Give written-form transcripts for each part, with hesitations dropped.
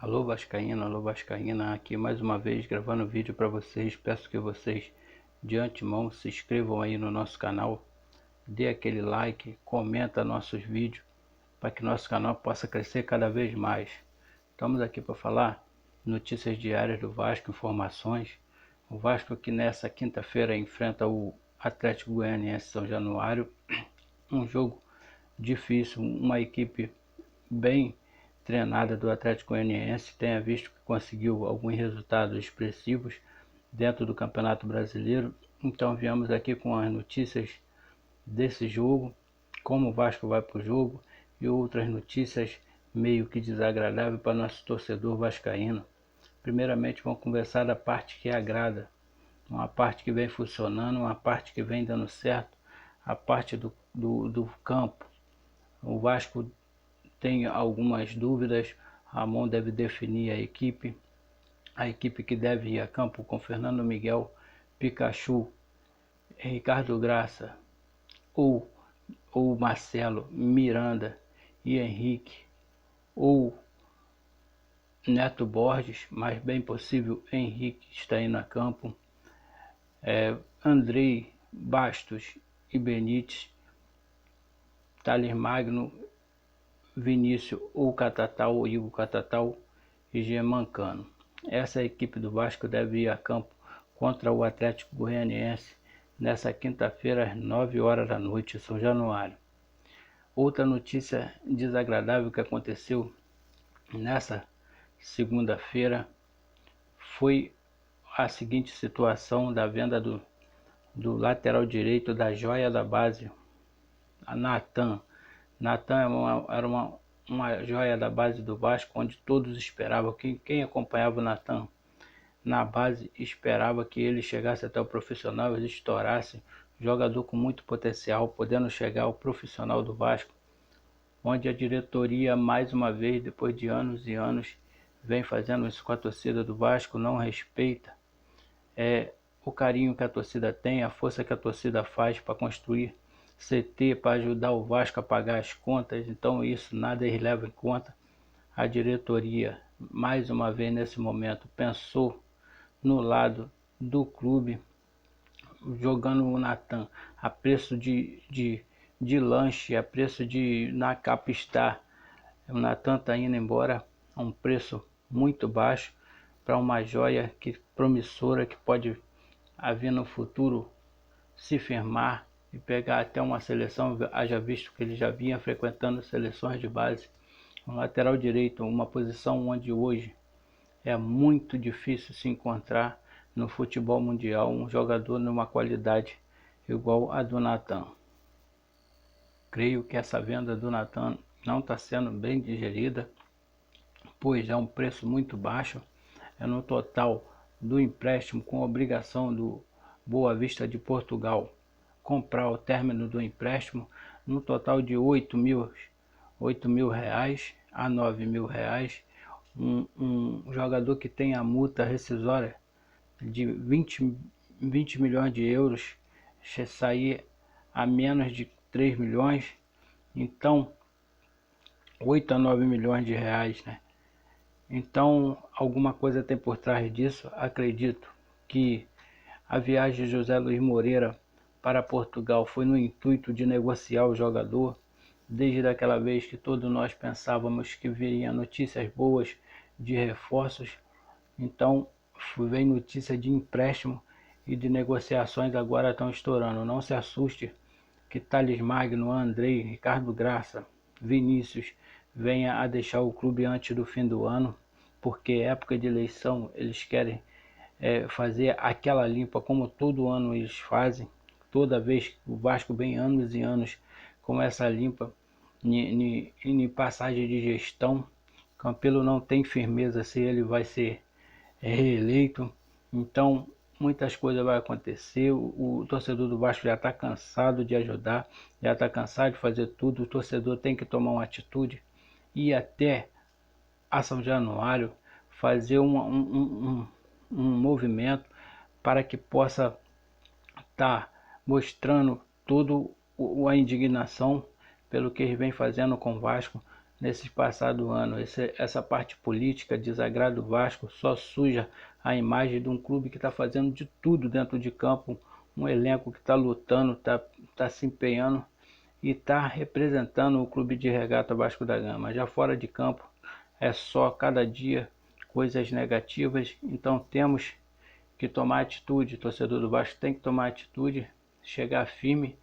Alô Vascaíno, alô Vascaína, aqui mais uma vez gravando vídeo para vocês. Peço que vocês de antemão se inscrevam aí no nosso canal, dê aquele like, comenta nossos vídeos para que nosso canal possa crescer cada vez mais. Estamos aqui para falar notícias diárias do Vasco, informações. O Vasco que nessa quinta-feira enfrenta o Atlético Goianiense São Januário, um jogo difícil, uma equipe bem treinada do Atlético Goianiense, tenha visto que conseguiu alguns resultados expressivos dentro do Campeonato Brasileiro. Então viemos aqui com as notícias desse jogo, como o Vasco vai para o jogo e outras notícias meio que desagradáveis para nosso torcedor vascaíno. Primeiramente vamos conversar da parte que agrada, uma parte que vem funcionando, uma parte que vem dando certo, a parte do campo. O Vasco tem algumas dúvidas, Ramon deve definir a equipe que deve ir a campo com Fernando Miguel, Pikachu, Ricardo Graça ou Marcelo, Miranda e Henrique, ou Neto Borges, mas bem possível Henrique está indo a campo, Andrei, Bastos e Benítez, Thales Magno, Vinícius ou Catatal, ou Igor Catatal e Germancano. Essa equipe do Vasco deve ir a campo contra o Atlético Goianiense nessa quinta-feira às 9 horas da noite, em São Januário. Outra notícia desagradável que aconteceu nessa segunda-feira foi a seguinte situação da venda do lateral direito da joia da base, a Natan. Natan era uma joia da base do Vasco, onde todos esperavam, quem acompanhava o Natan na base esperava que ele chegasse até o profissional, ele estourasse, jogador com muito potencial, podendo chegar ao profissional do Vasco, onde a diretoria, mais uma vez, depois de anos e anos, vem fazendo isso com a torcida do Vasco, não respeita o carinho que a torcida tem, a força que a torcida faz para construir CT, para ajudar o Vasco a pagar as contas. Então isso nada eles levam em conta. A diretoria, mais uma vez nesse momento, pensou no lado do clube, jogando o Natan a preço de lanche, a preço de na Capstar. O Natan está indo embora a um preço muito baixo para uma joia promissora que pode haver no futuro se firmar e pegar até uma seleção, haja visto que ele já vinha frequentando seleções de base. Um lateral direito, uma posição onde hoje é muito difícil se encontrar no futebol mundial um jogador numa qualidade igual a do Natan. Creio que essa venda do Natan não está sendo bem digerida, pois é um preço muito baixo, é no total do empréstimo com obrigação do Boa Vista de Portugal comprar o término do empréstimo no total de 8 mil reais a 9 mil reais. Um jogador que tem a multa rescisória de 20 milhões de euros sair a menos de 3 milhões, então 8 a 9 milhões de reais, né? Então alguma coisa tem por trás disso. Acredito que a viagem de José Luiz Moreira para Portugal foi no intuito de negociar o jogador, desde aquela vez que todos nós pensávamos que viriam notícias boas de reforços. Então vem notícia de empréstimo e de negociações agora estão estourando. Não se assuste que Thales Magno, Andrei, Ricardo Graça, Vinícius venha a deixar o clube antes do fim do ano, porque época de eleição eles querem fazer aquela limpa como todo ano eles fazem. Toda vez que o Vasco vem anos e anos com essa limpa em passagem de gestão, Campelo não tem firmeza se ele vai ser reeleito. Então muitas coisas vão acontecer. O torcedor do Vasco já está cansado de ajudar, já está cansado de fazer tudo. O torcedor tem que tomar uma atitude e ir até a São Januário fazer um movimento para que possa estar mostrando toda a indignação pelo que eles vêm fazendo com o Vasco nesse passado ano. Essa parte política desagrada o Vasco, só suja a imagem de um clube que está fazendo de tudo dentro de campo, um elenco que está lutando, está se empenhando e está representando o clube de regata Vasco da Gama. Já fora de campo é só cada dia coisas negativas, então temos que tomar atitude, torcedor do Vasco tem que tomar atitude, chegar firme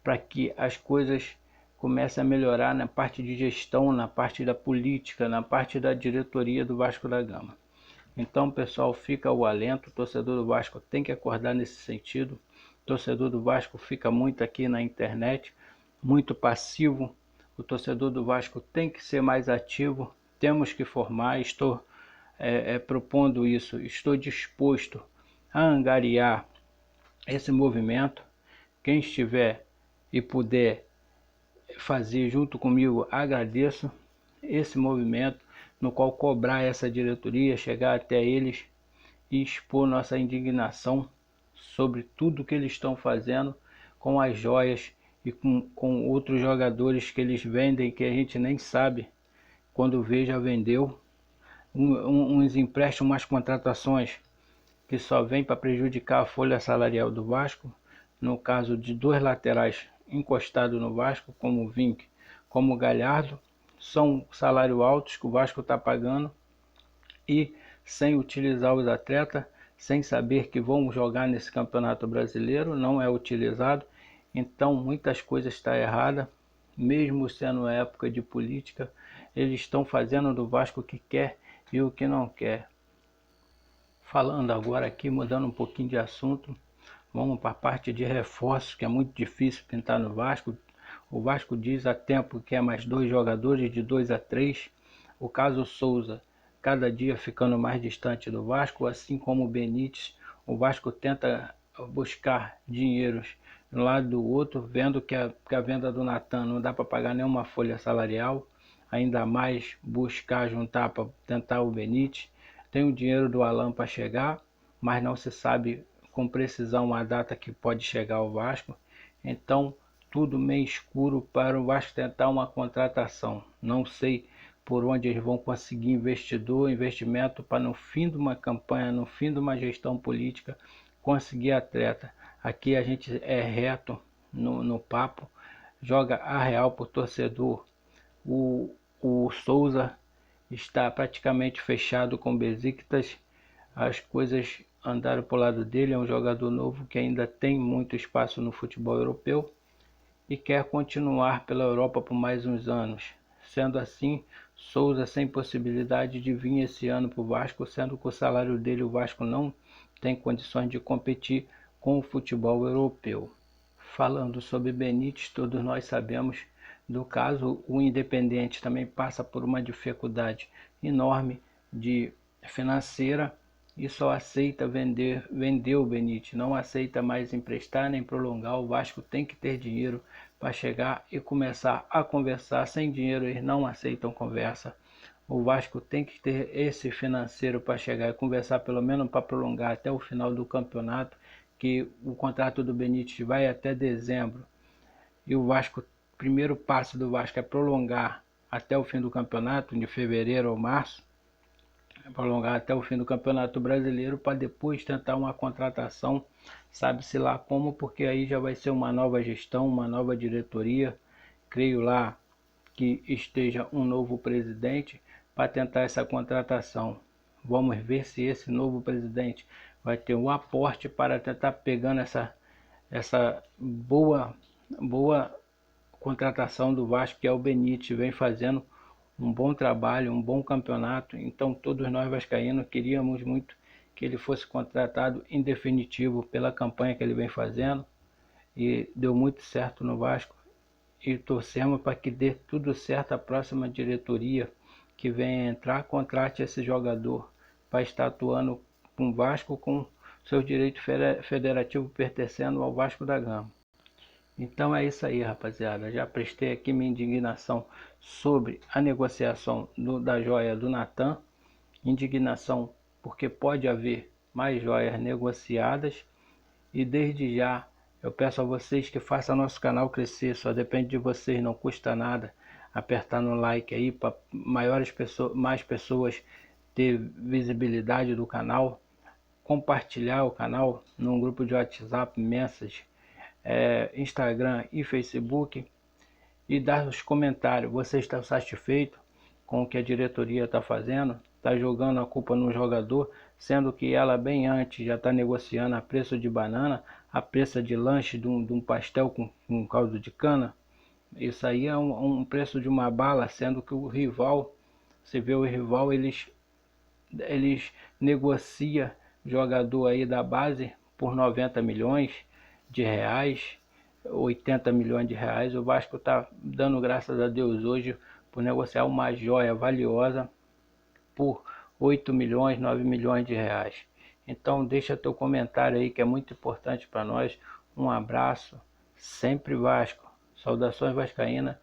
para que as coisas comecem a melhorar na parte de gestão, na parte da política, na parte da diretoria do Vasco da Gama. Então, pessoal, fica o alento, o torcedor do Vasco tem que acordar nesse sentido. O torcedor do Vasco fica muito aqui na internet, muito passivo. O torcedor do Vasco tem que ser mais ativo, temos que formar, estou propondo isso, estou disposto a angariar esse movimento. Quem estiver e puder fazer junto comigo, agradeço esse movimento no qual cobrar essa diretoria, chegar até eles e expor nossa indignação sobre tudo que eles estão fazendo com as joias e com outros jogadores que eles vendem que a gente nem sabe, quando vê já vendeu, uns empréstimos, umas contratações que só vem para prejudicar a folha salarial do Vasco, no caso de 2 laterais encostados no Vasco, como o Vink, como o Galhardo, são salários altos que o Vasco está pagando e sem utilizar os atletas, sem saber que vão jogar nesse campeonato brasileiro, não é utilizado, então muitas coisas estão erradas, mesmo sendo época de política, eles estão fazendo do Vasco o que quer e o que não quer. Falando agora aqui, mudando um pouquinho de assunto, vamos para a parte de reforços, que é muito difícil pintar no Vasco. O Vasco diz há tempo que é mais 2 jogadores, de 2 a 3. O caso Souza, cada dia ficando mais distante do Vasco, assim como o Benítez. O Vasco tenta buscar dinheiros de um lado do outro, vendo que a venda do Natan não dá para pagar nenhuma folha salarial, ainda mais buscar juntar para tentar o Benítez. Tem o dinheiro do Alan para chegar, mas não se sabe com precisão a data que pode chegar ao Vasco. Então, tudo meio escuro para o Vasco tentar uma contratação. Não sei por onde eles vão conseguir investimento para no fim de uma campanha, no fim de uma gestão política, conseguir atleta. Aqui a gente é reto no papo, joga a real para o torcedor. O Souza está praticamente fechado com o Besiktas, as coisas andaram para o lado dele, é um jogador novo que ainda tem muito espaço no futebol europeu e quer continuar pela Europa por mais uns anos. Sendo assim, Souza sem possibilidade de vir esse ano para o Vasco, sendo que o salário dele o Vasco não tem condições de competir com o futebol europeu. Falando sobre Benítez, todos nós sabemos do caso, o Independente também passa por uma dificuldade enorme de financeira e só aceita vender o Benítez, não aceita mais emprestar nem prolongar. O Vasco tem que ter dinheiro para chegar e começar a conversar. Sem dinheiro eles não aceitam conversa. O Vasco tem que ter esse financeiro para chegar e conversar, pelo menos para prolongar até o final do campeonato, que o contrato do Benítez vai até dezembro. E o Vasco, primeiro passo do Vasco é prolongar até o fim do campeonato, de fevereiro ou março, prolongar até o fim do Campeonato Brasileiro para depois tentar uma contratação, sabe-se lá como, porque aí já vai ser uma nova gestão, uma nova diretoria, creio lá que esteja um novo presidente para tentar essa contratação. Vamos ver se esse novo presidente vai ter um aporte para tentar pegando essa boa contratação do Vasco, que é o Benítez, vem fazendo um bom trabalho, um bom campeonato. Então todos nós vascaínos queríamos muito que ele fosse contratado em definitivo pela campanha que ele vem fazendo, e deu muito certo no Vasco, e torcemos para que dê tudo certo a próxima diretoria que venha entrar, contrate esse jogador para estar atuando com o Vasco, com seus direitos federativos pertencendo ao Vasco da Gama. Então é isso aí, rapaziada. Já prestei aqui minha indignação sobre a negociação da joia do Natan. Indignação porque pode haver mais joias negociadas. E desde já eu peço a vocês que façam nosso canal crescer. Só depende de vocês, não custa nada. apertar no like aí para mais pessoas ter visibilidade do canal, compartilhar o canal num grupo de WhatsApp, Message, Instagram e Facebook, e dar os comentários. Você está satisfeito com o que a diretoria está fazendo? Está jogando a culpa no jogador, sendo que ela bem antes já está negociando a preço de banana, a preço de lanche de um pastel com caldo de cana. Isso aí é um preço de uma bala, sendo que o rival, você vê o rival, eles negociam jogador aí da base por 90 milhões de reais, 80 milhões de reais. O Vasco está dando graças a Deus hoje por negociar uma joia valiosa por 8 milhões, 9 milhões de reais. Então deixa teu comentário aí que é muito importante para nós. Um abraço, sempre Vasco. Saudações vascaínas.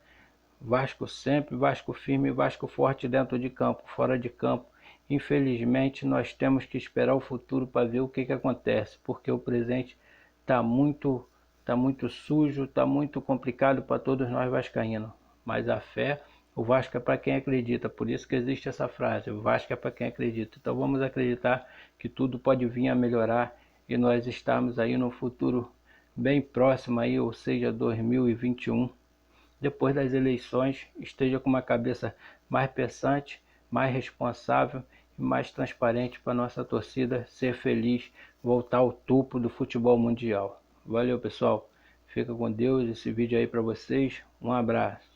Vasco sempre, Vasco firme, Vasco forte dentro de campo, fora de campo. Infelizmente nós temos que esperar o futuro para ver o que acontece, porque o presente está muito sujo, está muito complicado para todos nós vascaínos. Mas a fé, o Vasco é para quem acredita, por isso que existe essa frase, o Vasco é para quem acredita. Então vamos acreditar que tudo pode vir a melhorar e nós estamos aí no futuro bem próximo aí, ou seja, 2021. Depois das eleições, esteja com uma cabeça mais pensante, mais responsável e mais transparente para nossa torcida ser feliz, voltar ao topo do futebol mundial. Valeu, pessoal. Fica com Deus, esse vídeo aí para vocês. Um abraço.